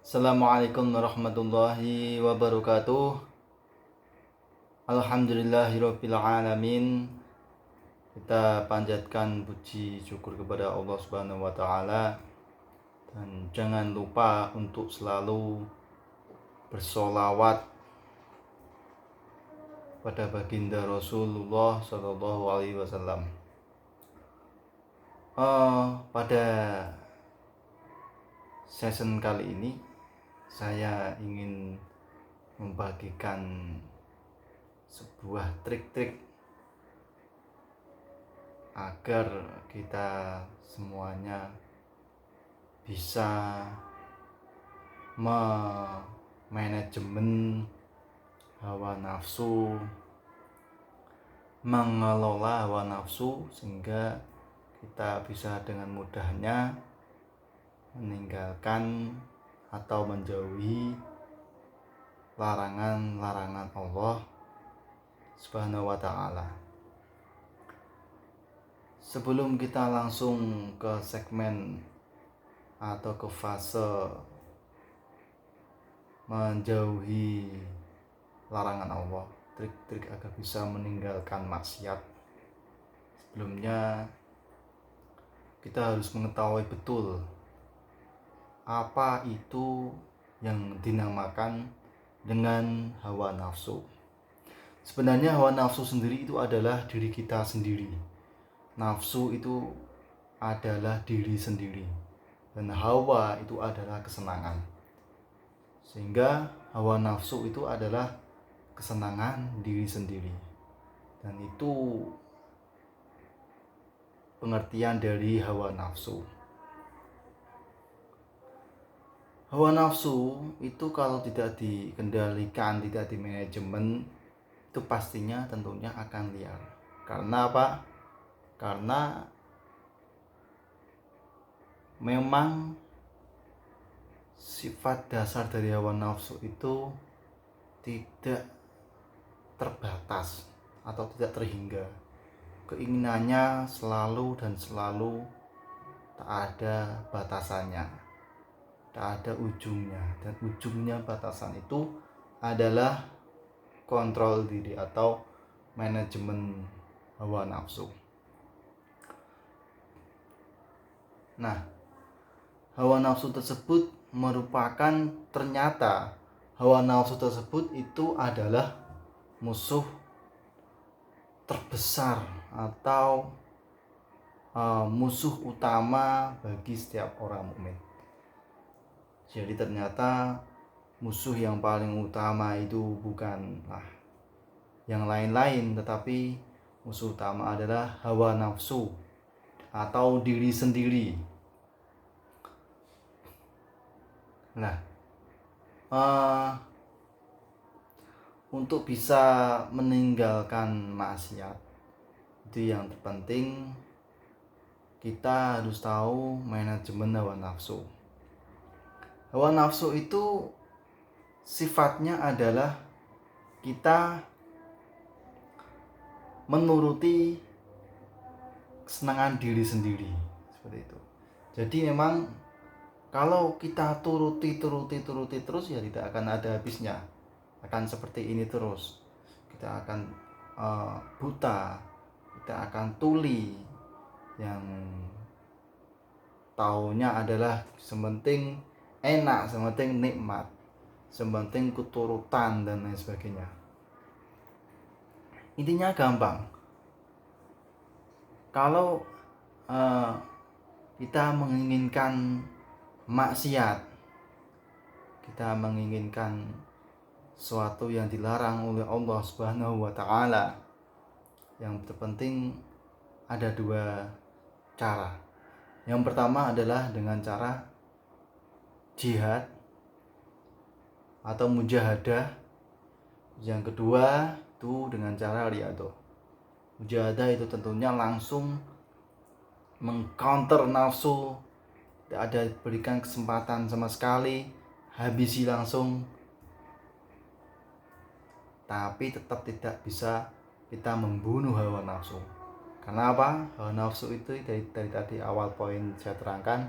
Assalamualaikum warahmatullahi wabarakatuh. Alhamdulillahirabbil alamin. Kita panjatkan puji syukur kepada Allah Subhanahu wa taala dan jangan lupa untuk selalu bersolawat pada baginda Rasulullah Shallallahu alaihi wasallam. Pada season kali ini saya ingin membagikan sebuah trik-trik agar kita semuanya bisa memanajemen hawa nafsu, mengelola hawa nafsu sehingga kita bisa dengan mudahnya meninggalkan atau menjauhi larangan-larangan Allah Subhanahu wa ta'ala. Sebelum kita langsung ke segmen atau ke fase menjauhi larangan Allah, trik-trik agar bisa meninggalkan maksiat, sebelumnya kita harus mengetahui betul apa itu yang dinamakan dengan hawa nafsu. Sebenarnya hawa nafsu sendiri itu adalah diri kita sendiri. Nafsu itu adalah diri sendiri. Dan hawa itu adalah kesenangan. Sehingga hawa nafsu itu adalah kesenangan diri sendiri. Dan itu pengertian dari hawa nafsu. Hawa nafsu itu kalau tidak dikendalikan, tidak dimanajemen, itu pastinya tentunya akan liar. Karena apa? Karena memang sifat dasar dari hawa nafsu itu tidak terbatas atau tidak terhingga. Keinginannya selalu dan selalu tak ada batasannya, tak ada ujungnya, dan ujungnya batasan itu adalah kontrol diri atau manajemen hawa nafsu. Nah, hawa nafsu tersebut merupakan, ternyata hawa nafsu tersebut itu adalah musuh terbesar atau musuh utama bagi setiap orang mukmin. Jadi ternyata musuh yang paling utama itu bukanlah yang lain-lain, tetapi musuh utama adalah hawa nafsu atau diri sendiri. Nah, untuk bisa meninggalkan maksiat itu yang terpenting kita harus tahu manajemen hawa nafsu. Hawa nafsu itu sifatnya adalah kita menuruti kesenangan diri sendiri, seperti itu. Jadi memang kalau kita turuti terus ya tidak akan ada habisnya. Akan seperti ini terus. Kita akan buta, kita akan tuli, yang taunya adalah sementing enak, sementing nikmat, sementing keturutan dan lain sebagainya. Intinya gampang. Kalau kita menginginkan maksiat, kita menginginkan sesuatu yang dilarang oleh Allah Subhanahu wa taala, yang terpenting ada dua cara. Yang pertama adalah dengan cara jihad atau mujahadah. Yang kedua itu dengan cara riyadhah. Mujahadah itu tentunya langsung mengcounter nafsu, tidak ada berikan kesempatan sama sekali, habisi langsung. Tapi tetap tidak bisa kita membunuh hawa nafsu. Karena apa? Hawa nafsu itu dari tadi awal poin saya terangkan,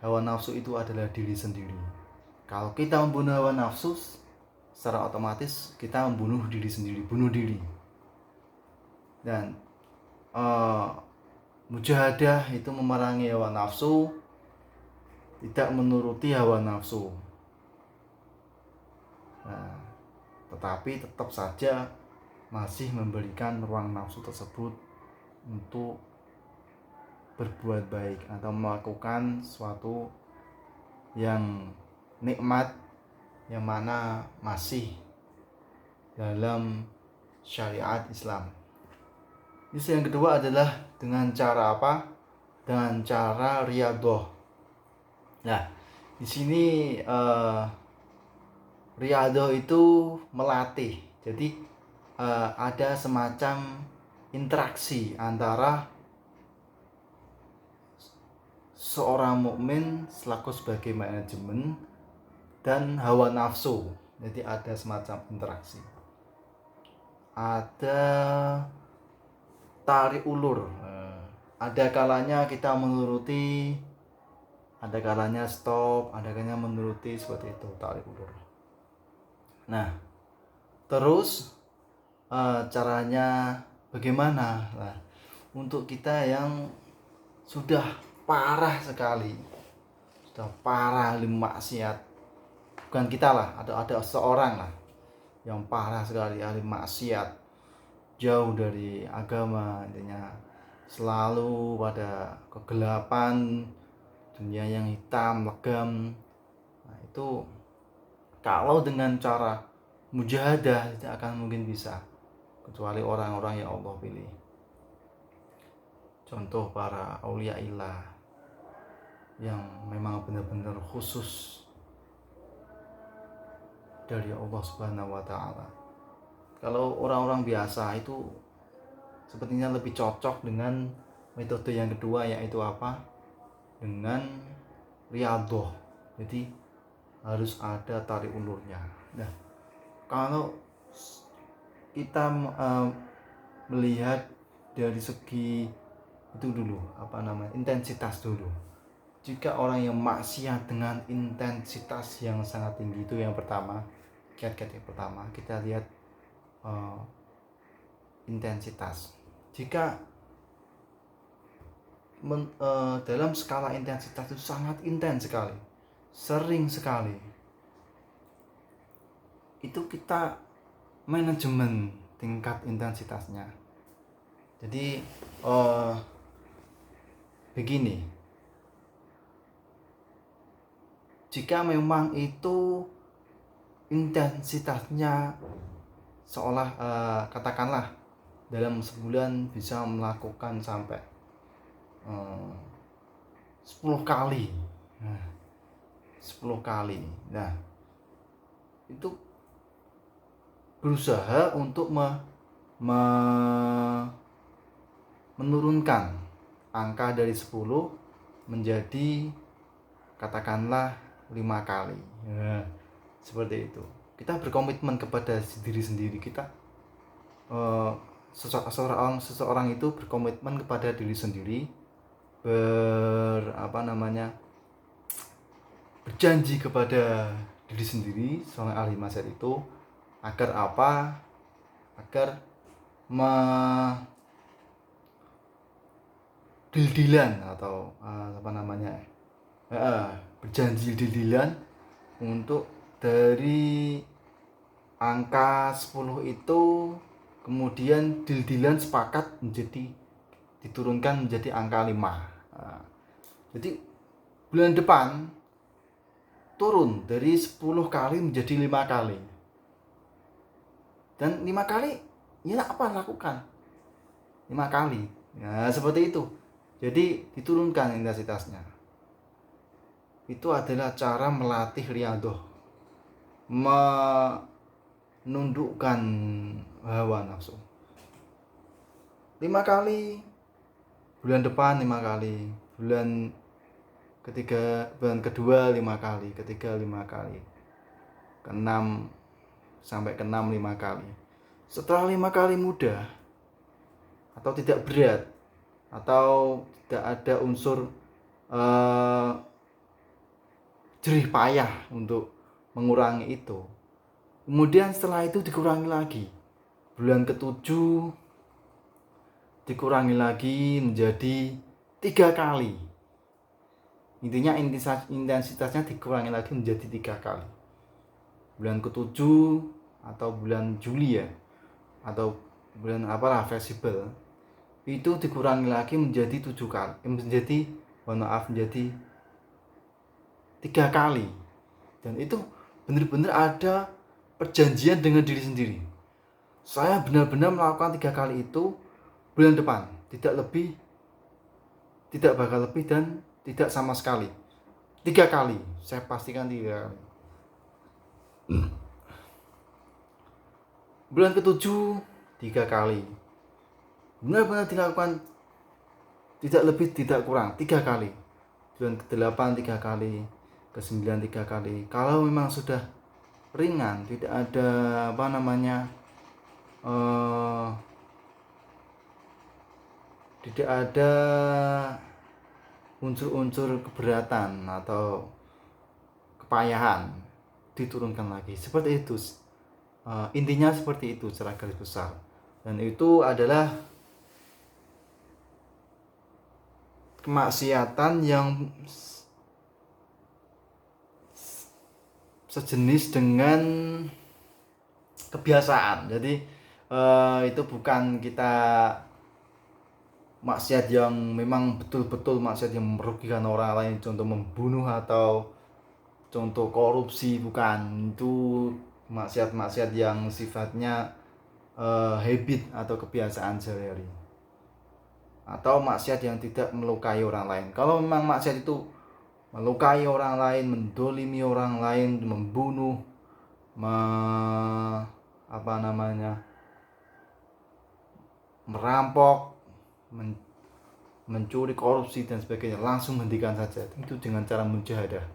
hawa nafsu itu adalah diri sendiri. Kalau kita membunuh hawa nafsu, secara otomatis kita membunuh diri sendiri, bunuh diri. Dan mujahadah itu memerangi hawa nafsu, tidak menuruti hawa nafsu. Nah, tetapi tetap saja masih memberikan ruang nafsu tersebut untuk berbuat baik atau melakukan suatu yang nikmat, yang mana masih dalam syariat Islam. Yang kedua adalah dengan cara apa? Dengan cara riyadhah. Nah, di sini riyadhah itu melatih. Jadi ada semacam interaksi antara seorang mukmin selaku sebagai manajemen dan hawa nafsu. Jadi ada semacam interaksi. Ada tarik ulur. Ada kalanya kita menuruti, ada kalanya stop, ada kalanya menuruti, seperti itu, tarik ulur. Nah, terus caranya bagaimana? Nah, untuk kita yang sudah parah sekali, sudah parah ahli maksiat, bukan kita lah, ada seorang lah yang parah sekali ahli maksiat, jauh dari agama, intinya selalu pada kegelapan, dunia yang hitam, legam. Nah, itu kalau dengan cara mujahadah tidak akan mungkin bisa, kecuali orang-orang yang Allah pilih. Contoh para aulia ilah yang memang benar-benar khusus dari Allah Subhanahu wa Ta'ala. Kalau orang-orang biasa itu sepertinya lebih cocok dengan metode yang kedua, yaitu apa? Dengan riyadhah. Jadi harus ada tarik ulurnya. Nah, kalau kita melihat dari segi itu dulu, intensitas dulu. Jika orang yang maksiat dengan intensitas yang sangat tinggi, itu yang pertama, kiat-kiat yang pertama, kita lihat intensitas. Jika dalam skala intensitas itu sangat intens sekali, sering sekali, itu kita manajemen tingkat intensitasnya. Jadi begini, jika memang itu intensitasnya seolah katakanlah dalam sebulan bisa melakukan sampai 10 kali. 10 kali. Nah, itu berusaha untuk menurunkan angka dari 10 menjadi katakanlah 5 kali. Seperti itu. Kita berkomitmen kepada diri sendiri kita. Seseorang itu berkomitmen kepada diri sendiri, berjanji kepada diri sendiri, seorang ahli maksiat itu, agar apa? Agar deal-dealan atau berjanji deal-dealan untuk dari angka 10 itu kemudian deal-dealan sepakat menjadi diturunkan menjadi angka 5. Jadi bulan depan turun dari 10 kali menjadi 5 kali. Dan 5 kali ya apa lakukan? 5 kali. Nah, seperti itu. Jadi diturunkan intensitasnya. Itu adalah cara melatih riyadhah, menundukkan hawa nafsu. 5 kali, bulan depan 5 kali, bulan kedua 5 kali, ketiga 5 kali, ke-6 sampai ke-6 5 kali. Setelah 5 kali mudah atau tidak berat atau tidak ada unsur jerih payah untuk mengurangi itu. Kemudian setelah itu dikurangi lagi. Bulan ke-7 dikurangi lagi menjadi 3 kali. Intinya intensitasnya dikurangi lagi menjadi 3 kali. Bulan ke-7 atau bulan Juli ya, atau bulan apalah fleksibel, itu dikurangi lagi menjadi 7 kali. Menjadi 3 kali. Dan itu benar-benar ada perjanjian dengan diri sendiri. Saya benar-benar melakukan 3 kali itu bulan depan, tidak lebih, tidak bakal lebih, dan tidak sama sekali. 3 kali, saya pastikan 3 kali. Bulan ke-7 3 kali. Benar-benar dilakukan, tidak lebih tidak kurang, 3 kali. Bulan ke-8 3 kali, ke-9 3 kali. Kalau memang sudah ringan, tidak ada tidak ada unsur-unsur keberatan atau kepayahan, diturunkan lagi. Seperti itu. Intinya seperti itu secara garis besar. Dan itu adalah kemaksiatan yang sejenis dengan kebiasaan. Jadi itu bukan kita maksiat yang memang betul-betul maksiat yang merugikan orang lain, contoh membunuh atau contoh korupsi, bukan. Itu maksiat-maksiat yang sifatnya habit atau kebiasaan sehari-hari, atau maksiat yang tidak melukai orang lain. Kalau memang maksiat itu melukai orang lain, mendolimi orang lain, membunuh, merampok, mencuri, korupsi dan sebagainya, langsung hentikan saja. Itu dengan cara mujahadah.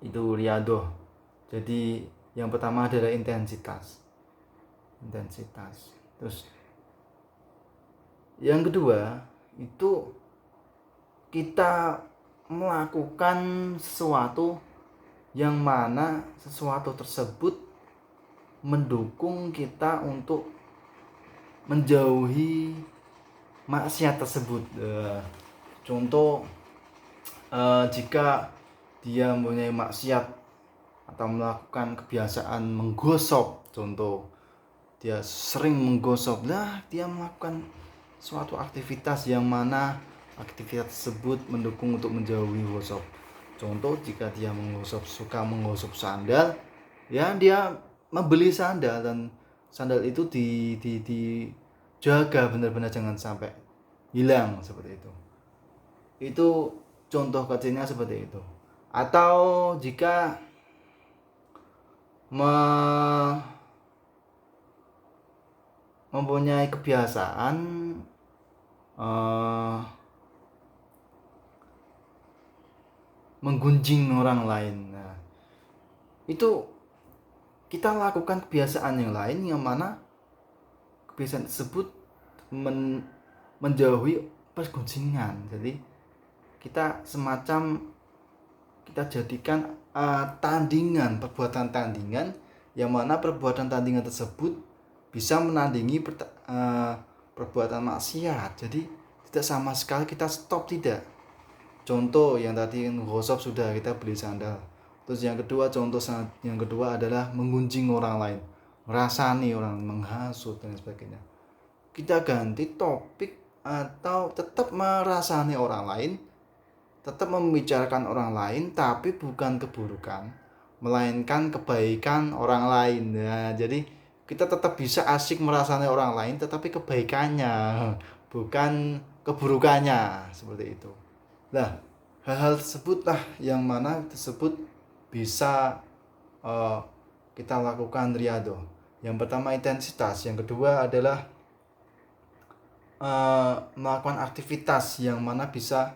Itu riyadoh. Jadi yang pertama adalah intensitas. Terus yang kedua itu kita melakukan sesuatu yang mana sesuatu tersebut mendukung kita untuk menjauhi maksiat tersebut. Contoh, jika dia mempunyai maksiat atau melakukan kebiasaan menggosok, contoh dia sering menggosok, dia melakukan suatu aktivitas yang mana aktivitas tersebut mendukung untuk menjauhi gosok. Contoh, jika dia suka menggosok sandal, ya dia membeli sandal, dan sandal itu dijaga benar-benar jangan sampai hilang, seperti itu. Itu contoh kecilnya seperti itu. Atau jika mempunyai kebiasaan menggunjing orang lain, itu kita lakukan kebiasaan yang lain yang mana kebiasaan tersebut menjauhi pergunjingan. Jadi kita jadikan perbuatan tandingan, yang mana perbuatan tandingan tersebut bisa menandingi perbuatan maksiat. Jadi tidak sama sekali kita stop, tidak. Contoh yang tadi ngosok sudah, kita beli sandal. Terus yang kedua adalah menggunjing orang lain, merasani orang, menghasut dan sebagainya. Kita ganti topik, atau tetap merasani orang lain, tetap membicarakan orang lain, tapi bukan keburukan, melainkan kebaikan orang lain. Jadi kita tetap bisa asik merasani orang lain, tetapi kebaikannya, bukan keburukannya, seperti itu. Hal-hal tersebutlah yang mana tersebut bisa kita lakukan riyadoh. Yang pertama intensitas, yang kedua adalah melakukan aktivitas yang mana bisa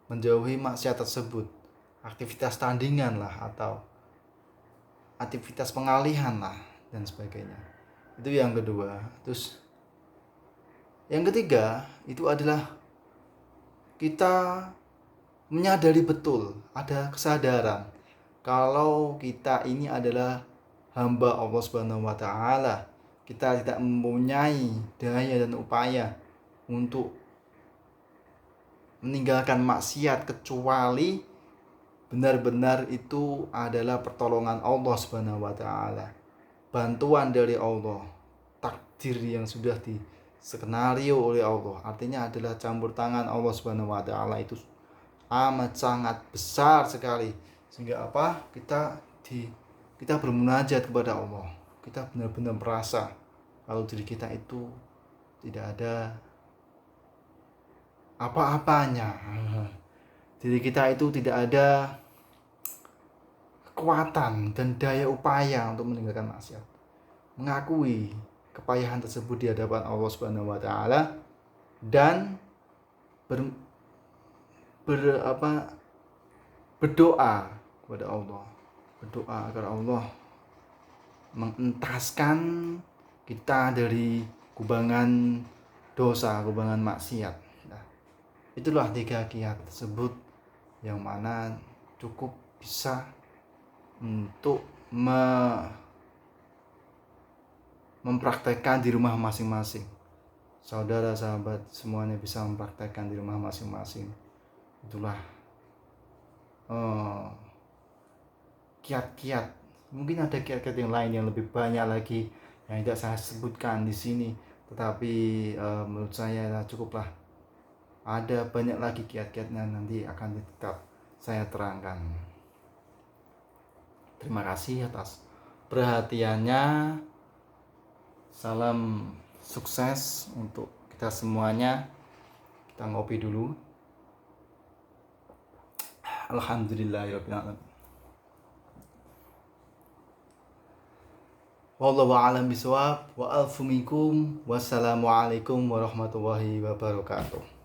menjauhi maksiat tersebut. Aktivitas tandingan lah, atau aktivitas pengalihan lah, dan sebagainya. Itu yang kedua. Terus yang ketiga itu adalah kita menyadari betul, ada kesadaran kalau kita ini adalah hamba Allah Subhanahu wa taala. Kita tidak mempunyai daya dan upaya untuk meninggalkan maksiat kecuali benar-benar itu adalah pertolongan Allah Subhanahu wa taala. Bantuan dari Allah, takdir yang sudah diskenario oleh Allah. Artinya adalah campur tangan Allah Subhanahu wa taala itu amat sangat besar sekali, sehingga apa, kita bermunajat kepada Allah, kita benar-benar merasa kalau diri kita itu tidak ada apa-apanya, diri kita itu tidak ada kekuatan dan daya upaya untuk meninggalkan maksiat, mengakui kepayahan tersebut di hadapan Allah Subhanahu wa taala, dan berdoa kepada Allah, berdoa agar Allah mengentaskan kita dari kubangan dosa, kubangan maksiat. Nah, itulah 3 kiat tersebut yang mana cukup bisa untuk mempraktekkan di rumah masing-masing. Saudara, sahabat semuanya bisa mempraktekkan di rumah masing-masing. Itulah kiat-kiat. Mungkin ada kiat-kiat yang lain yang lebih banyak lagi yang tidak saya sebutkan di sini, tetapi menurut saya cukuplah. Ada banyak lagi kiat-kiatnya, nanti akan tetap saya terangkan. Terima kasih atas perhatiannya. Salam sukses untuk kita semuanya. Kita ngopi dulu. Alhamdulillahirabbil alamin. Wallahu a'lam bishawab. Wa alfu minkum. Wassalamualaikum warahmatullahi wabarakatuh.